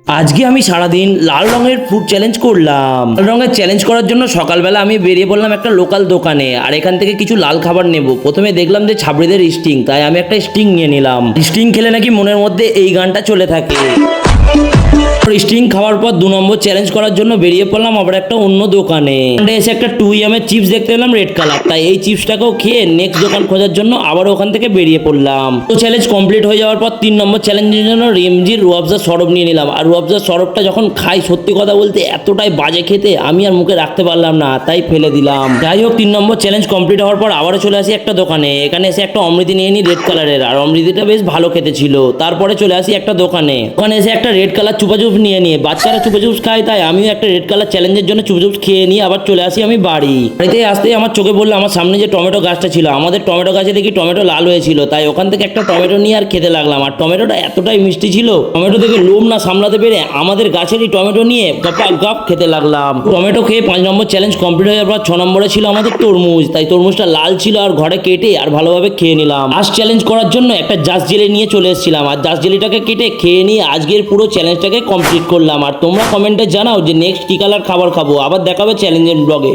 আজকে আমি সারাদিন লাল রঙের ফুড চ্যালেঞ্জ করলাম। লাল রঙের চ্যালেঞ্জ করার জন্য সকালবেলা আমি বেরিয়ে পড়লাম একটা লোকাল দোকানে, আর এখান থেকে কিছু লাল খাবার নেব। প্রথমে দেখলাম যে ছাবড়িদের স্টিং, তাই আমি একটা স্টিং নিয়ে নিলাম। স্টিং খেলে নাকি মনের মধ্যে এই গানটা চলে থাকে। স্টিং খাওয়ার পর 2 নম্বর চ্যালেঞ্জ করার জন্য বেরিয়ে পড়লাম আবার একটা অন্য দোকানে। এসে একটা 2M এর চিপস দেখতে পেলাম রেড কালার, তাই এই চিপসটাকেও খেয়ে নেক্সট দোকান খোঁজার জন্য আবার ওখান থেকে বেরিয়ে পড়লাম। তো চ্যালেঞ্জ কমপ্লিট হয়ে যাওয়ার পর 3 নম্বর চ্যালেঞ্জের জন্য রিমজির রুয়াবজা সরব নিয়ে নিলাম। আর রুয়াবজা সরবটা যখন খাই, সত্যি কথা বলতে এতটাই বাজে খেতে, আমি আর মুখে রাখতে পারলাম না, তাই ফেলে দিলাম। যাই হোক, 3 নম্বর চ্যালেঞ্জ কমপ্লিট হওয়ার পর আবারও চলে আসি একটা দোকানে। এখানে এসে একটা অমৃতি নিয়ে নিই রেড কালারের, আর অমৃতিটা বেশ ভালো খেতে ছিল। তারপরে চলে আসি একটা দোকানে, ওখানে এসে একটা রেড কালার চুপাচুপ নিয়ে বাচ্চারা চুপাচুপস খায়, তাই আমিও একটা রেড কালার চ্যালেঞ্জের জন্য চুপাচুপস খেয়ে নিয়ে আবার চলে আসি আমি বাড়িতে আসতেই আমার চোখে পড়লো আমার সামনে যে টমেটো গাছটা ছিল, আমাদের টমেটো গাছে দেখি টমেটো লাল হয়েছিল, তাই ওখান থেকে একটা টমেটো নিয়ে আর খেতে লাগলাম। আর টমেটোটা এতটাই মিষ্টি ছিল, টমেটো দেখে লোভ না সামলাতে পেরে আমাদের গাছেরই টমেটো নিয়ে গপ খেতে লাগলাম। টমেটো খেয়ে 5 নম্বর চ্যালেঞ্জ কমপ্লিট হয়ে যাওয়ার পর 6 নম্বরে ছিল আমাদের তরমুজ, তাই তরমুজটা লাল ছিল আর ঘরে কেটে আর ভালোভাবে খেয়ে নিলাম। লাস্ট চ্যালেঞ্জ করার জন্য একটা জাস জেলি নিয়ে চলে এসেছিলাম, আর জাস জেলিটাকে কেটে খেয়ে নিয়ে আজকের পুরো চ্যালেঞ্জটাকে কমপ্লিট করলাম। আর তোমরা কমেন্টে জানাও যে নেক্সট কি কালার খাবার খাবো। আবার দেখাবে চ্যালেঞ্জের ব্লগে।